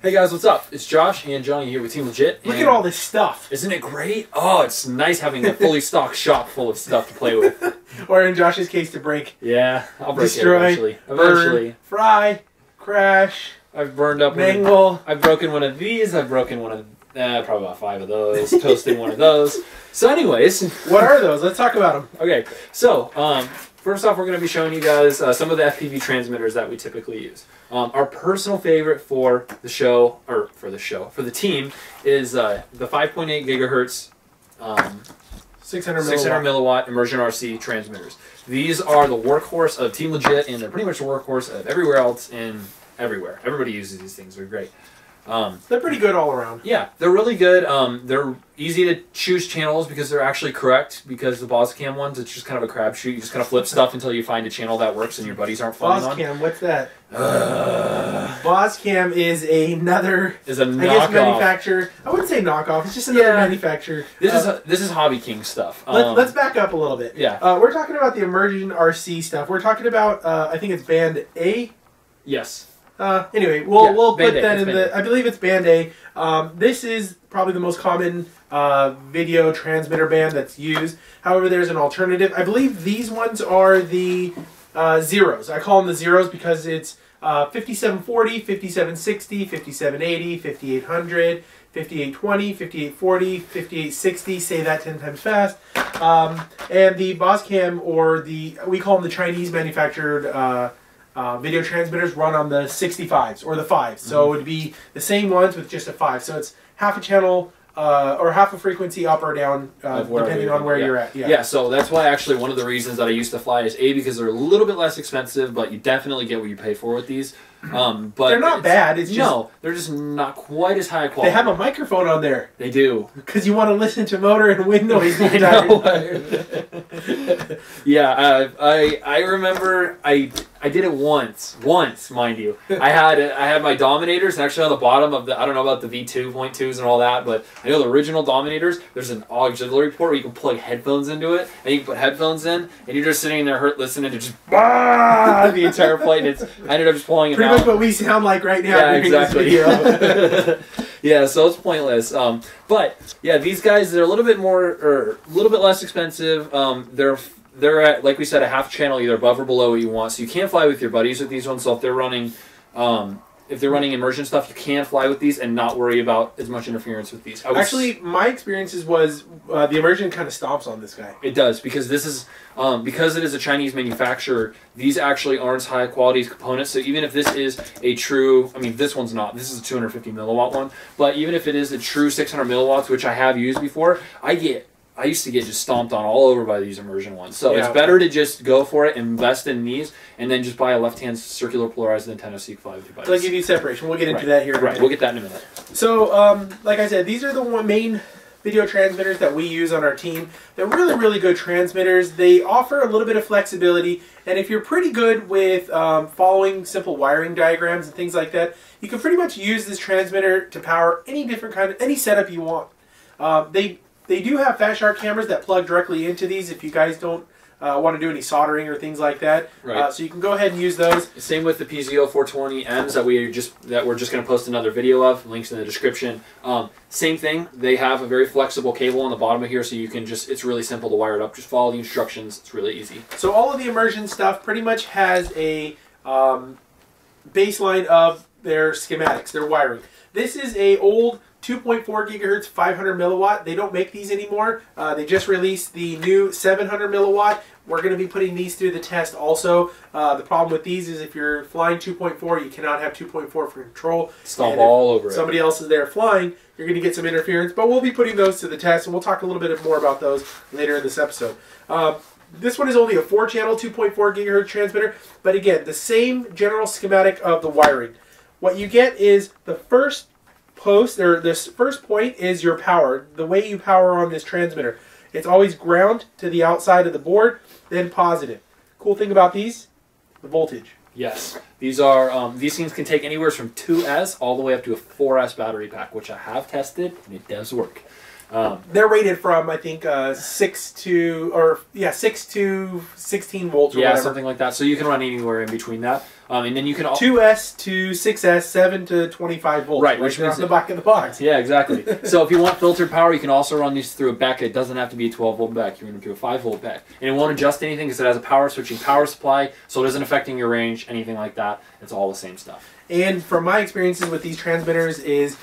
Hey guys, what's up? It's Josh and Johnny here with Team Legit. Look at all this stuff. Isn't it great? Oh, it's nice having a fully stocked shop full of stuff to play with. Or in Josh's case, to break. Yeah, I'll break destroy, it eventually. Burn, fry, crash, I've burned up mangle. I've broken one of these. I've broken one of probably about 5 of those. Toasted one of those. So anyways. What are those? Let's talk about them. Okay, so first off, we're going to be showing you guys some of the FPV transmitters that we typically use. Our personal favorite for the show, or for the team, is the 5.8 gigahertz 600 milliwatt Immersion RC transmitters. These are the workhorse of Team Legit, and they're pretty much the workhorse of everywhere else and everywhere. Everybody uses these things. They're great. They're pretty good all around. Yeah, they're really good. They're easy to choose channels because they're actually correct. Because the Bosscam ones, it's just kind of a crapshoot. You just kind of flip stuff until you find a channel that works and your buddies aren't flying on. Bosscam, what's that? Bosscam is another knockoff. I guess manufacturer. I wouldn't say knockoff. It's just another manufacturer. This is Hobby King stuff. Let's back up a little bit. Yeah. We're talking about the Immersion RC stuff. We're talking about I think it's Band A. Yes. Anyway, we'll put that in the. I believe it's Band A. This is probably the most common video transmitter band that's used. However, there's an alternative. I believe these ones are the zeros. I call them the zeros because it's 5740, 5760, 5780, 5800, 5820, 5840, 5860. Say that 10 times fast. And the Bosscam, or we call them the Chinese manufactured video transmitters, run on the 65s or the 5s. So it would be the same ones with just a 5. So it's half a channel or half a frequency up or down depending on where you're at. Yeah, so that's why actually one of the reasons that I used to fly is A, because they're a little bit less expensive, but you definitely get what you pay for with these. But they're not bad. It's just, no, they're just not quite as high quality. They have a microphone on there. They do. Because you want to listen to motor and wind noise the entire time. Yeah, I remember I did it once, mind you. I had my Dominators, and actually on the bottom of the, I don't know about the V2.2s and all that, but I know the original Dominators, there's an auxiliary port where you can plug headphones into it, and you can put headphones in, and you're just sitting there listening to just the entire flight, and I ended up just pulling it Pretty much what we sound like right now. Yeah, exactly. Yeah, so it's pointless. But yeah, these guys, they're a little bit more, or a little bit less expensive. They're at, like we said, a half channel either above or below what you want. So you can fly with your buddies with these ones. So if they're running immersion stuff, you can fly with these and not worry about as much interference with these. Actually, my experiences was the Immersion kind of stomps on this guy. It does, because this is because it is a Chinese manufacturer. These actually aren't as high quality as components. So even if this is a true, I mean, this one's not. This is a 250 milliwatt one. But even if it is a true 600 milliwatts, which I have used before, I used to get just stomped on all over by these Immersion ones. So it's better to just go for it, invest in these, and then just buy a left-hand circular polarized antenna so you can fly with your buddies. So I'll give you separation. We'll get into that here in a minute. We'll get that in a minute. So, like I said, these are the main video transmitters that we use on our team. They're really, really good transmitters. They offer a little bit of flexibility, and if you're pretty good with following simple wiring diagrams and things like that, you can pretty much use this transmitter to power any setup you want. They do have Fat Shark cameras that plug directly into these if you guys don't want to do any soldering or things like that. Right. So you can go ahead and use those. Same with the PZO 420Ms that we're just going to post another video of. Links in the description. Same thing. They have a very flexible cable on the bottom of here, so you can just, it's really simple to wire it up. Just follow the instructions. It's really easy. So all of the Immersion stuff pretty much has a baseline of their schematics, their wiring. This is a old 2.4 gigahertz 500 milliwatt. They don't make these anymore. They just released the new 700 milliwatt. We're going to be putting these through the test also. The problem with these is if you're flying 2.4, you cannot have 2.4 for control. Stomp all over it. Somebody else is there flying, you're going to get some interference. But we'll be putting those to the test, and we'll talk a little bit more about those later in this episode. This one is only a 4-channel 2.4 gigahertz transmitter, but again, the same general schematic of the wiring. What you get is the first post, or this first point, is your power. The way you power on this transmitter. It's always ground to the outside of the board, then positive. Cool thing about these, the voltage. Yes, these are these things can take anywhere from 2S all the way up to a 4S battery pack, which I have tested and it does work. They're rated from, I think, 6 to 16 volts or yeah, whatever. something like that. So you can run anywhere in between that. And then you can 2S to 6S, 7 to 25 volts. Right, which means on the back of the box. Yeah, exactly. So if you want filtered power, you can also run these through a BEC. It doesn't have to be a 12-volt BEC. You run it through a 5-volt BEC. And it won't adjust anything because it has a power switching power supply, so it isn't affecting your range, anything like that. It's all the same stuff. And from my experiences with these transmitters is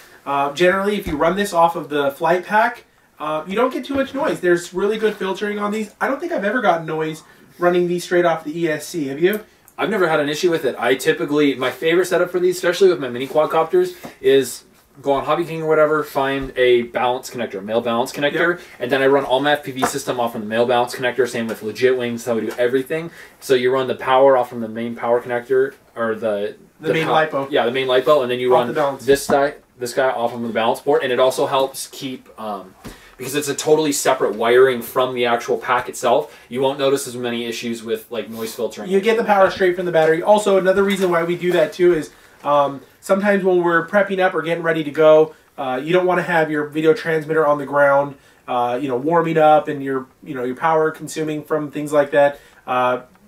generally if you run this off of the flight pack, you don't get too much noise. There's really good filtering on these. I don't think I've ever gotten noise running these straight off the ESC. Have you? I've never had an issue with it. I typically, my favorite setup for these, especially with my mini quadcopters, is go on Hobby King or whatever, find a balance connector, a male balance connector, and then I run all my FPV system off from the male balance connector, same with legit wings, how we do everything. So you run the power off from the main power connector, or the main LiPo. Yeah, the main LiPo, and then you off run this guy off of the balance port, and it also helps keep... because it's a totally separate wiring from the actual pack itself, you won't notice as many issues with like noise filtering. You get the power straight from the battery. Also, another reason why we do that too is sometimes when we're prepping up or getting ready to go, you don't want to have your video transmitter on the ground, warming up and your power consuming from things like that.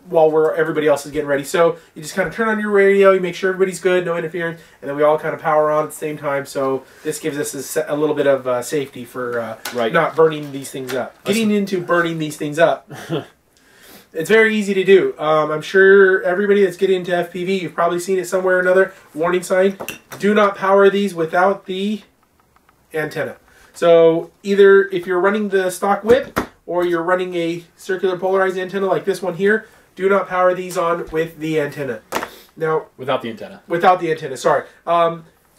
While everybody else is getting ready. So you just kind of turn on your radio, you make sure everybody's good, no interference, and then we all kind of power on at the same time. So this gives us a little bit of safety for not burning these things up. Getting into burning these things up. It's very easy to do. I'm sure everybody that's getting into FPV, you've probably seen it somewhere or another. Warning sign, do not power these without the antenna. So either if you're running the stock whip or you're running a circular polarized antenna like this one here, do not power these on with the antenna. Now, without the antenna. Without the antenna, sorry.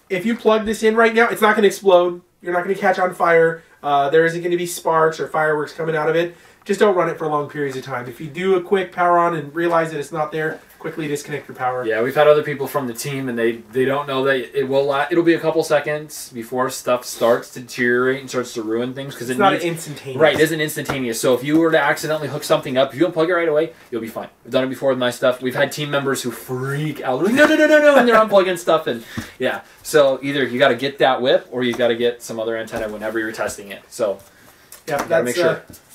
If you plug this in right now, it's not going to explode. You're not going to catch on fire. There isn't going to be sparks or fireworks coming out of it. Just don't run it for long periods of time. If you do a quick power on and realize that it's not there, quickly disconnect your power. Yeah, we've had other people from the team, and they don't know that it will it'll be a couple seconds before stuff starts to deteriorate and starts to ruin things because it's not instantaneous. Right, it isn't instantaneous. So if you were to accidentally hook something up, if you unplug it right away, you'll be fine. We've done it before with my stuff. We've had team members who freak out, like, no, and they're unplugging stuff, and yeah. So either you got to get that whip, or you got to get some other antenna whenever you're testing it. So yeah,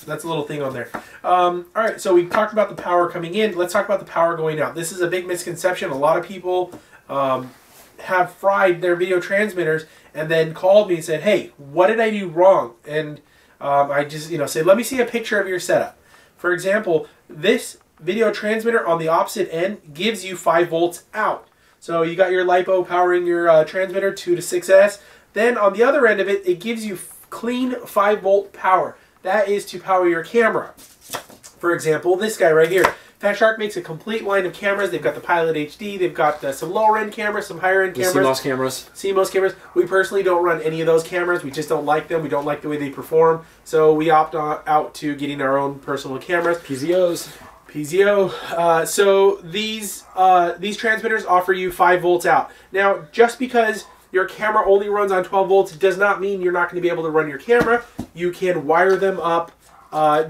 that's a little thing on there. All right, so we talked about the power coming in. Let's talk about the power going out. This is a big misconception. A lot of people have fried their video transmitters and then called me and said, hey, what did I do wrong? And I just say, let me see a picture of your setup. For example, this video transmitter on the opposite end gives you 5 volts out. So you got your LiPo powering your transmitter 2 to 6S. Then on the other end of it, it gives you clean 5-volt power. That is to power your camera. For example, this guy right here. Fat Shark makes a complete line of cameras. They've got the Pilot HD. They've got some lower-end cameras, some higher-end cameras. CMOS cameras. CMOS cameras. We personally don't run any of those cameras. We just don't like them. We don't like the way they perform. So we opt out to getting our own personal cameras. PZOs. PZO. So these transmitters offer you 5 volts out. Now, just because your camera only runs on 12 volts does not mean you're not going to be able to run your camera. You can wire them up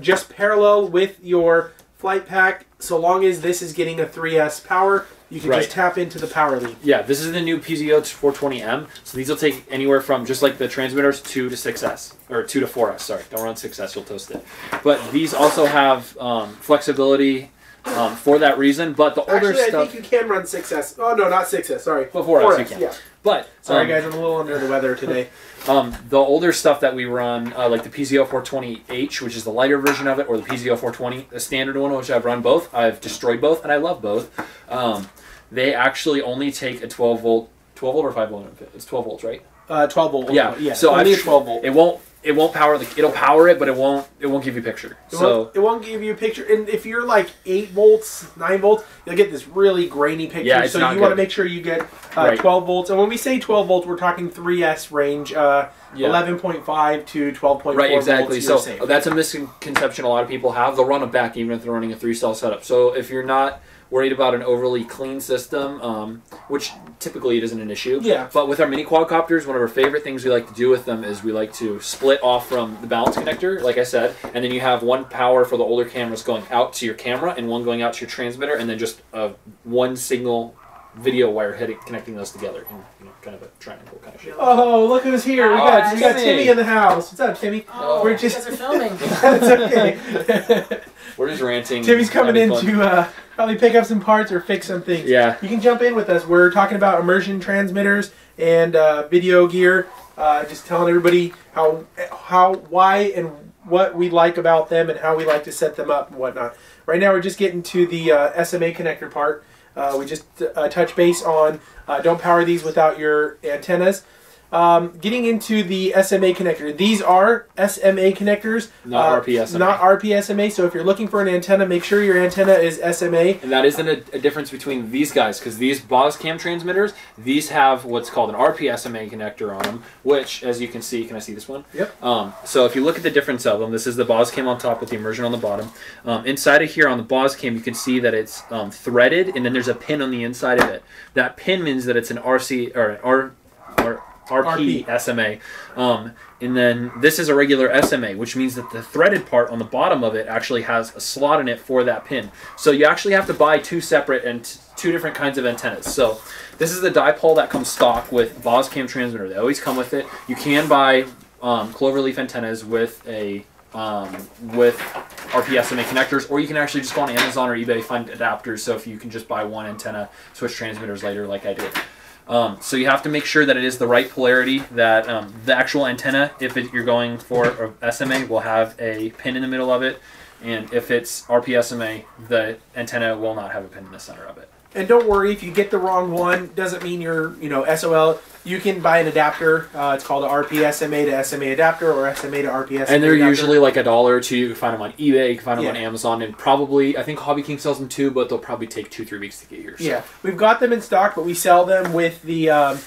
just parallel with your flight pack. So long as this is getting a 3S power, you can just tap into the power lead. Yeah, this is the new PZO 420M. So these will take anywhere from, just like the transmitters, 2 to 6S. Or 2 to 4S, sorry. Don't run 6S, you'll toast it. But these also have flexibility for that reason. But the older stuff... I think you can run 6S. Oh, no, not 6S, sorry. Well, 4S you can. Yeah. But sorry, guys, I'm a little under the weather today. The older stuff that we run, like the PZO 420H, which is the lighter version of it, or the PZO 420, the standard one, which I've run both. I've destroyed both, and I love both. They actually only take a 12 volt or 5 volt. It's 12 volts, right? 12 volt. Yeah. So only a 12 volt. It won't power it'll power it, but it won't give you a picture. It won't give you a picture. And if you're like 8 volts, 9 volts, you'll get this really grainy picture. Yeah, it's so not you want to make sure you get 12 volts. And when we say 12 volts, we're talking 3S range, 11.5 to 12.4 Right, exactly. Volts, so that's a misconception a lot of people have. They'll run a back even if they're running a 3-cell setup. So if you're not worried about an overly clean system, which typically it isn't an issue. Yeah. But with our mini quadcopters, one of our favorite things we like to do with them is we like to split off from the balance connector, like I said, and then you have one power for the older cameras going out to your camera and one going out to your transmitter, and then just one signal video wire connecting those together in kind of a triangle kind of shape. Oh, look who's here. We got Timmy in the house. What's up, Timmy? Oh, we're just... you guys are filming. That's okay. We're just ranting. Timmy's coming in to probably pick up some parts or fix some things. Yeah. You can jump in with us. We're talking about immersion transmitters and video gear. Just telling everybody why, and what we like about them and how we like to set them up and whatnot. Right now we're just getting to the SMA connector part. We just touch base on don't power these without your antennas. Getting into the SMA connector. These are SMA connectors. Not RPSMA. Not RPSMA. So if you're looking for an antenna, make sure your antenna is SMA. And that isn't a difference between these guys, because these BOSCAM transmitters, these have what's called an RPSMA connector on them, which, as you can see, can I see this one? Yep. So if you look at the difference of them, this is the BOSCAM on top with the Immersion on the bottom. Inside of here on the BOSCAM, you can see that it's threaded, and then there's a pin on the inside of it. That pin means that it's an RC or an RP SMA. And then this is a regular SMA, which means that the threaded part on the bottom of it actually has a slot in it for that pin. So you actually have to buy two separate and two different kinds of antennas. So this is the dipole that comes stock with BOSCAM transmitter. They always come with it. You can buy cloverleaf antennas with a with RPSMA connectors, or you can actually just go on Amazon or eBay, find adapters. So if you can just buy one antenna, switch transmitters later like I did. So you have to make sure that it is the right polarity, that the actual antenna, if you're going for SMA, will have a pin in the middle of it, and if it's RPSMA, the antenna will not have a pin in the center of it. And don't worry, if you get the wrong one, doesn't mean you're, SOL. You can buy an adapter. It's called an RPSMA to SMA adapter, or SMA to RPSMA And they're adapter. usually like $1 or $2. You can find them on eBay, you can find them on Amazon, and probably, I think Hobby King sells them too, but they'll probably take 2-3 weeks to get here. So. Yeah, we've got them in stock, but we sell them with the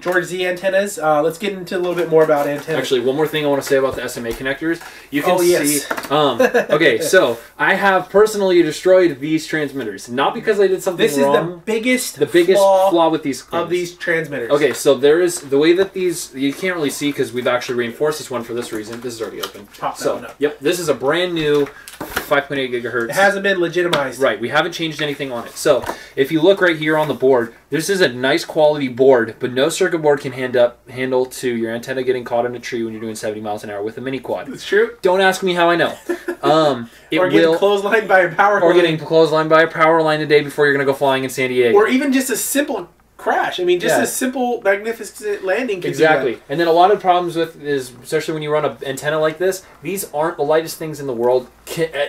George Z antennas. Let's get into a little bit more about antennas. Actually, one more thing I want to say about the SMA connectors. You can see... okay, so I have personally destroyed these transmitters. Not because I did something wrong. This is the biggest flaw with these of these transmitters. Okay, so there is... The way that these... You can't really see because we've actually reinforced this one for this reason. This is already open. Pop that one up. Yep, this is a brand new 5.8 gigahertz. It hasn't been legitimized. Right, we haven't changed anything on it. So, if you look right here on the board, this is a nice quality board, but no circuit board can handle to your antenna getting caught in a tree when you're doing 70 miles an hour with a mini quad. It's true. Don't ask me how I know. Or getting clotheslined by a power line. Or getting clotheslined by a power line the day before you're going to go flying in San Diego. Or even just a simple crash. I mean, just a simple, magnificent landing can Exactly. do that. And then a lot of problems with is, especially when you run an antenna like this, these aren't the lightest things in the world,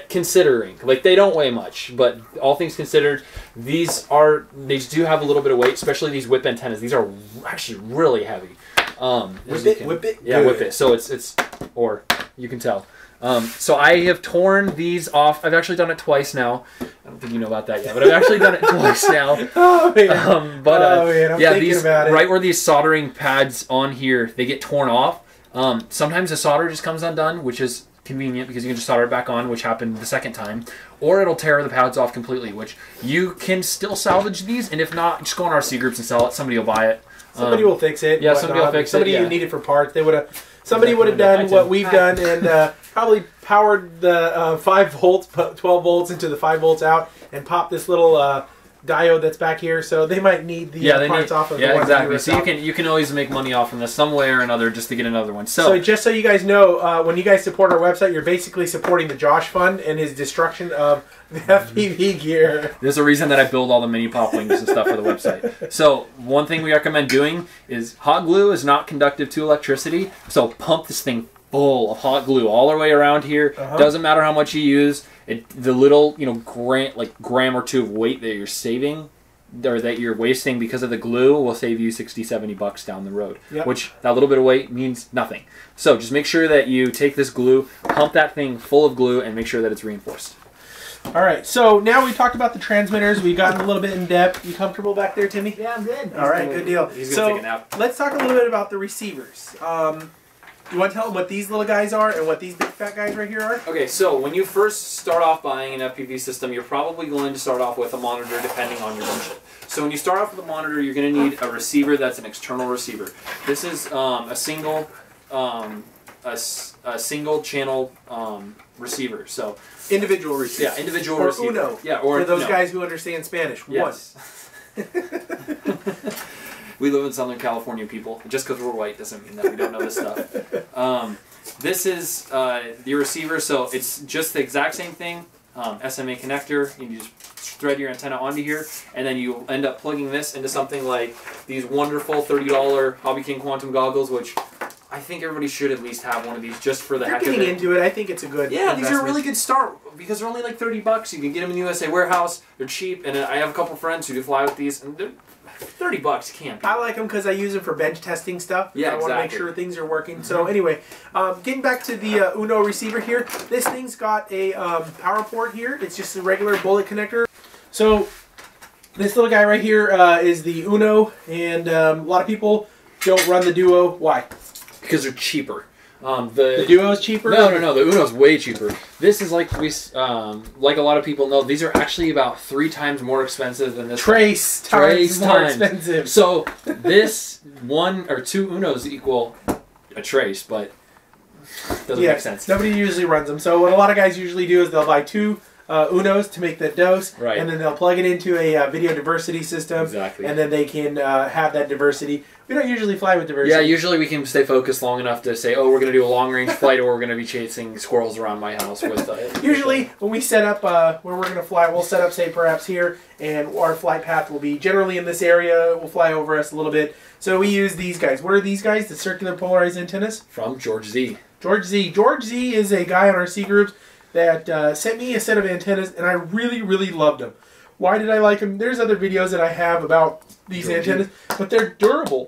considering. Like, they don't weigh much, but all things considered, they do have a little bit of weight, especially these whip antennas. These are actually really heavy. Whip it? Yeah, whip it. So or you can tell. So I have torn these off. I've actually done it twice now. I don't think you know about that yet, but I've actually done it twice now. Oh man! Man, I'm thinking about it. Right where these soldering pads on here, they get torn off. Sometimes the solder just comes undone, which is convenient because you can just solder it back on, which happened the second time. Or it'll tear the pads off completely, which you can still salvage these, and if not, just go on RC groups and sell it. Somebody will buy it. Somebody will fix it. Yeah, somebody will fix it. Somebody you need it for parts. They would have. Somebody would have done what we've done and probably powered the 5 volts, 12 volts into the 5 volts out, and popped this little diode that's back here. So they might need the parts off of the one. Yeah, exactly. So you can always make money off from this some way or another just to get another one. So just so you guys know, when you guys support our website, you're basically supporting the Josh Fund and his destruction of the FPV gear. There's a reason that I build all the mini pop wings and stuff for the website. So one thing we recommend doing is hot glue is not conductive to electricity. So pump this thing full of hot glue all the way around here. Doesn't matter how much you use. The little gram or two of weight that you're saving or that you're wasting because of the glue will save you $60-70 down the road. Which that little bit of weight means nothing. So just make sure that you take this glue, pump that thing full of glue, and make sure that it's reinforced. All right, so now we talked about the transmitters. We've gotten a little bit in depth. You comfortable back there, Timmy? Yeah, I'm good. All right, good deal. He's going to take a nap. Let's talk a little bit about the receivers. You want to tell them what these little guys are and what these big fat guys right here are? Okay, so when you first start off buying an FPV system, you're probably going to start off with a monitor depending on your budget. So when you start off with a monitor, you're going to need a receiver that's an external receiver. This is a single channel receiver. So individual receiver. Yeah, individual or receiver. Uno. Yeah, or for those guys who understand Spanish. Yes. One. We live in Southern California, people. Just because we're white doesn't mean that we don't know this stuff. This is the receiver, so it's just the exact same thing. SMA connector, you just thread your antenna onto here, and then you end up plugging this into something like these wonderful $30 Hobby King Quantum goggles, which I think everybody should at least have one of these just for the heck of it. Getting into it, I think it's a good investment. These are a really good start because they're only like $30. You can get them in the USA warehouse. They're cheap, and I have a couple friends who do fly with these, and they're $30 can't be. I like them because I use them for bench testing stuff. Yeah, I want to make sure things are working. So anyway, getting back to the Uno receiver here, this thing's got a power port here. It's just a regular bullet connector. So this little guy right here is the Uno, and a lot of people don't run the Duo. Why? Because they're cheaper. The Duo is cheaper? No. The Uno's way cheaper. This is like like a lot of people know. These are actually about 3 times more expensive than this. Trace times more expensive. So this 1 or 2 Unos equal a Trace, but doesn't make sense. Nobody usually runs them. So what a lot of guys usually do is they'll buy 2 Unos to make that dose, right, and then they'll plug it into a video diversity system, and then they can have that diversity. We don't usually fly with diversity. Yeah, usually we can stay focused long enough to say, oh, we're going to do a long-range flight, or we're going to be chasing squirrels around my house with usually, when we set up where we're going to fly, we'll set up, say, perhaps here, and our flight path will be generally in this area. We'll fly over us a little bit. So we use these guys. What are these guys? The circular polarized antennas? From George Z. George Z. George Z is a guy on our C groups that sent me a set of antennas, and I really, really loved them. Why did I like them? There's other videos that I have about these antennas, but they're durable.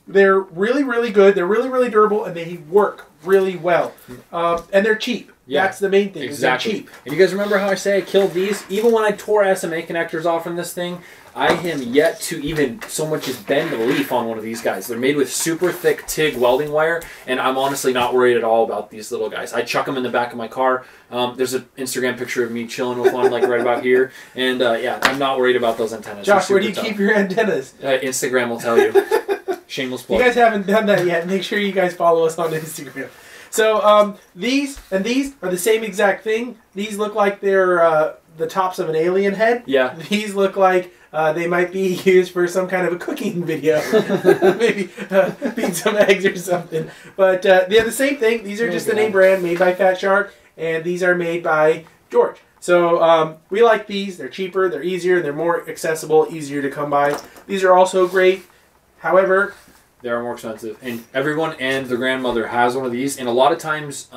They're really, really good. They're really, really durable, and they work really well. And they're cheap. Yeah, that's the main thing. Exactly. They're cheap. And you guys remember how I say I killed these? Even when I tore SMA connectors off from this thing, I am yet to even so much as bend a leaf on one of these guys. They're made with super thick TIG welding wire, and I'm honestly not worried at all about these little guys. I chuck them in the back of my car. There's an Instagram picture of me chilling with one like right about here, and yeah, I'm not worried about those antennas. Josh, where do you keep your antennas? Instagram will tell you. Shameless plug. If you guys haven't done that yet, make sure you guys follow us on Instagram. So these and these are the same exact thing. These look like they're the tops of an alien head. Yeah. These look like they might be used for some kind of a cooking video. Maybe beat some eggs or something. But they're the same thing. These are just the name brand, made by Fat Shark, and these are made by George. So we like these. They're cheaper, they're easier, they're more accessible, easier to come by. These are also great. However, they are more expensive, and everyone and their grandmother has one of these. And a lot of times,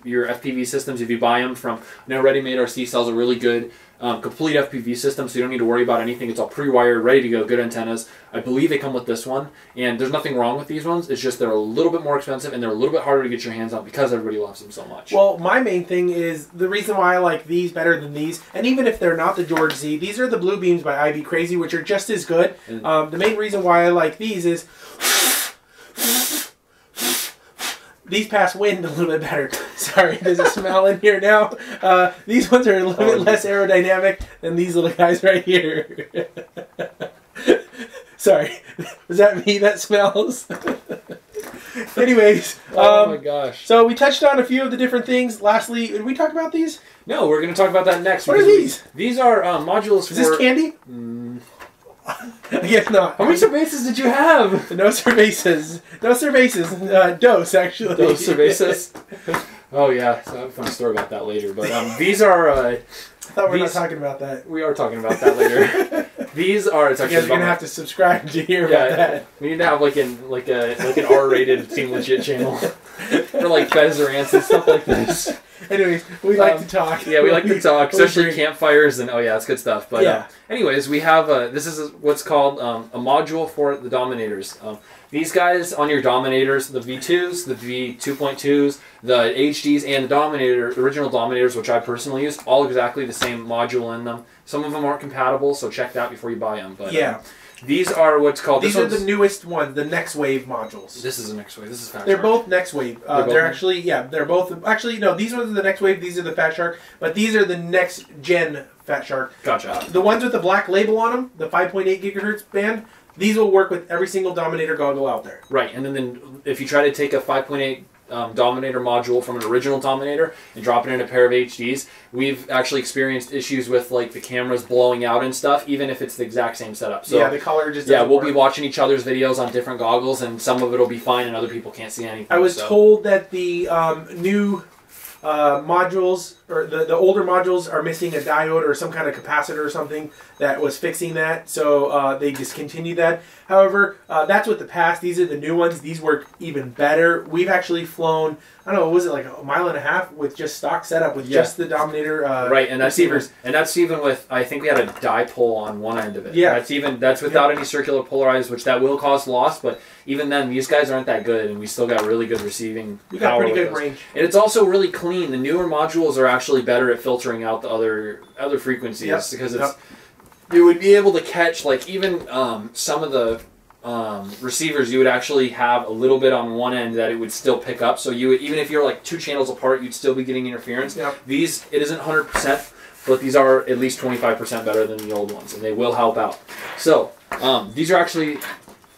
your FPV systems, if you buy them from, I know Ready Made RC sells a really good complete FPV system, so you don't need to worry about anything. It's all pre-wired, ready to go, good antennas. I believe they come with this one, and there's nothing wrong with these ones. It's just they're a little bit more expensive, and they're a little bit harder to get your hands on because everybody loves them so much. Well, my main thing is the reason why I like these better than these, and even if they're not the George Z, these are the Blue Beams by IB Crazy, which are just as good. The main reason why I like these is these pass wind a little bit better. Sorry, there's a smell in here now. These ones are a little bit less aerodynamic than these little guys right here. Sorry, was that me that smells? Anyways, oh my gosh. So we touched on a few of the different things. Lastly, did we talk about these? No, we're going to talk about that next. What are these? These are modules for... Is this candy? I guess not. How many cervezas did you have? No cervezas. No cervezas. Dos, actually. Dos cervezas? Oh, yeah. So I have a funny story about that later. But these are... I thought we were not talking about that. We are talking about that later. These are... It's actually you guys are going to have to subscribe to hear about that. We need to have like an R-rated Team Legit channel. For like Fez or ants and stuff like this. Anyways, we like to talk. Yeah, we like to talk, especially campfires, and oh yeah, it's good stuff. But yeah. Anyways, we have this is what's called a module for the Dominators. These guys on your Dominators, the V2s, the V2.2s, the HDs, and the Dominator, original Dominators, which I personally use, all exactly the same module in them. Some of them aren't compatible, so check that before you buy them. But yeah. These are what's called... These are the newest ones, the Next Wave modules. This is the Next Wave. This is Fat Shark. They're both Next Wave. They're actually, yeah, they're both... Actually, no, these ones are the Next Wave, these are the Fat Shark, but these are the next gen Fat Shark. Gotcha. The ones with the black label on them, the 5.8 gigahertz band, these will work with every single Dominator goggle out there. Right, and then if you try to take a 5.8 Dominator module from an original Dominator and drop it in a pair of HDs, we've actually experienced issues with like the cameras blowing out and stuff, even if it's the exact same setup. So yeah, the color just doesn't we'll work. be watching each other's videos on different goggles, and some of it'll be fine, and other people can't see anything. I was told that the new modules, or the older modules, are missing a diode or some kind of capacitor or something that was fixing that, so they discontinued that. However, that's with the past. These are the new ones. These work even better. We've actually flown, I don't know, what was it, like a mile and a half with just stock setup with just the Dominator right, and that's receivers. And that's even with, I think we had a dipole on one end of it. Yeah. That's without any circular polarized, which that will cause loss, but even then, these guys aren't that good, and we still got really good receiving We got power pretty with good those. range. And it's also really clean. The newer modules are actually better at filtering out the other frequencies, because it's you would be able to catch, like, even some of the receivers, you would actually have a little bit on one end that it would still pick up. So you would, even if you're like 2 channels apart, you'd still be getting interference. These, it isn't 100%, but these are at least 25% better than the old ones, and they will help out. So these are actually,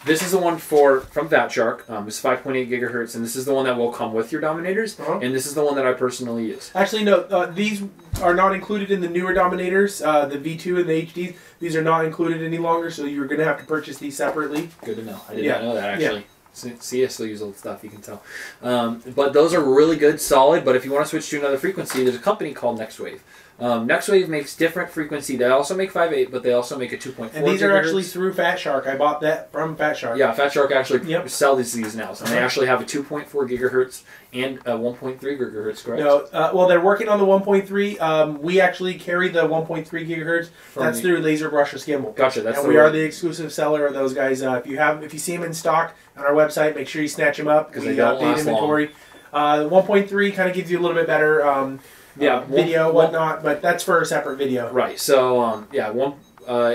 this is the one from Fat Shark. It's 5.8 gigahertz, and this is the one that will come with your Dominators, and this is the one that I personally use. Actually, no, these are not included in the newer Dominators, the V2 and the HDs. These are not included any longer, so you're going to have to purchase these separately. Good to know. I did not know that, actually. See, I still use old stuff, you can tell. But those are really good, solid, but if you want to switch to another frequency, there's a company called NextWave. NextWave makes different frequency. They also make 5.8, but they also make a 2.4. And these are actually through Fat Shark. I bought that from Fat Shark. Yeah, Fat Shark actually sells these now. So they actually have a 2.4 gigahertz and a 1.3 gigahertz, correct? No, well, they're working on the 1.3. We actually carry the 1.3 gigahertz. That's through Laser Brush or Skimble. Gotcha. That's and we are the exclusive seller of those guys. If you see them in stock on our website, make sure you snatch them up, because they don't last inventory. 1.3 kind of gives you a little bit better video, whatnot, but that's for a separate video. Right. So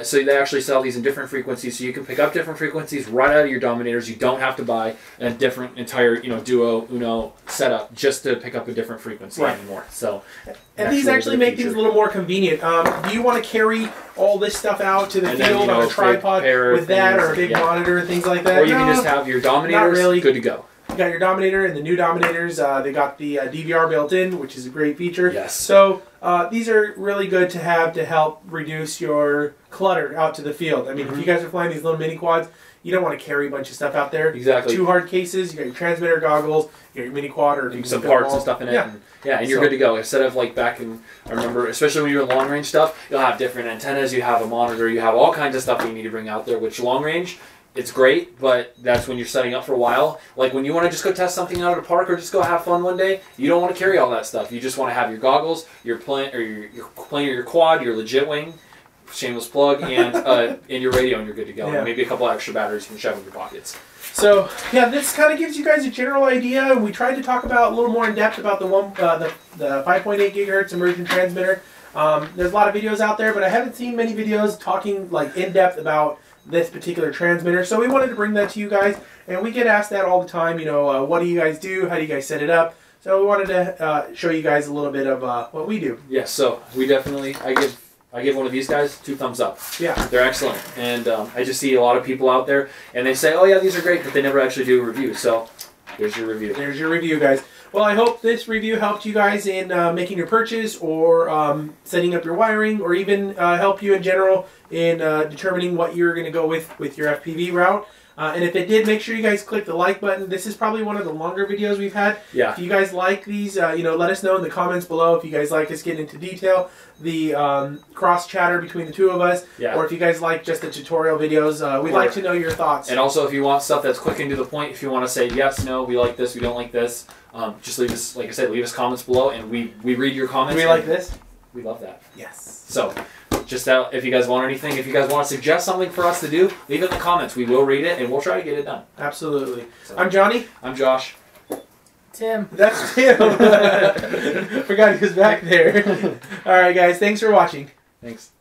so they actually sell these in different frequencies, so you can pick up different frequencies right out of your Dominators. You don't have to buy a different entire duo Uno setup just to pick up a different frequency anymore. So, and these actually make things a little more convenient. Do you want to carry all this stuff out to the field on a tripod with that, or a big monitor and things like that? Or you can just have your Dominators good to go. You got your Dominator, and the new Dominators, they got the DVR built in, which is a great feature. Yes. So these are really good to have to help reduce your clutter out to the field. I mean, if you guys are flying these little mini quads, you don't want to carry a bunch of stuff out there. Exactly. 2 hard cases, you got your transmitter goggles, you got your mini quad, or some parts and stuff in it. And you're good to go. Instead of like back in, I remember, especially when you're in long range stuff, you'll have different antennas, you have a monitor, you have all kinds of stuff that you need to bring out there, which long range, it's great, but that's when you're setting up for a while. Like when you want to just go test something out at a park or just go have fun one day, you don't want to carry all that stuff. You just want to have your goggles, your plane, or your plane, or your quad, your legit wing, shameless plug, and your radio, and you're good to go. And maybe a couple extra batteries you can shove in your pockets. So yeah, this kind of gives you guys a general idea. We tried to talk about a little more in depth about the 5.8 gigahertz immersion transmitter. There's a lot of videos out there, but I haven't seen many videos talking like in depth about this particular transmitter, so we wanted to bring that to you guys. And we get asked that all the time, what do you guys do, how do you guys set it up? So we wanted to show you guys a little bit of what we do. Yes, so we definitely, I give one of these guys 2 thumbs up. Yeah, they're excellent. And I just see a lot of people out there, and they say, oh yeah, these are great, but they never actually do a review. So there's your review. There's your review, guys. Well, I hope this review helped you guys in making your purchase, or setting up your wiring, or even help you in general in determining what you're going to go with your FPV route. And if it did, make sure you guys click the like button. This is probably one of the longer videos we've had. Yeah. If you guys like these, let us know in the comments below if you guys like us getting into detail, the cross chatter between the two of us, or if you guys like just the tutorial videos. We'd like to know your thoughts. And also, if you want stuff that's quick and to the point, if you want to say yes, no, we like this, we don't like this, just leave us, like I said, leave us comments below, and we read your comments. We like this. We love that. Yes. So, just out, if you guys want anything, if you guys want to suggest something for us to do, leave it in the comments. We will read it, and we'll try to get it done. Absolutely. So, I'm Johnny. I'm Josh. Tim. That's Tim. Forgot he was back there. All right, guys. Thanks for watching. Thanks.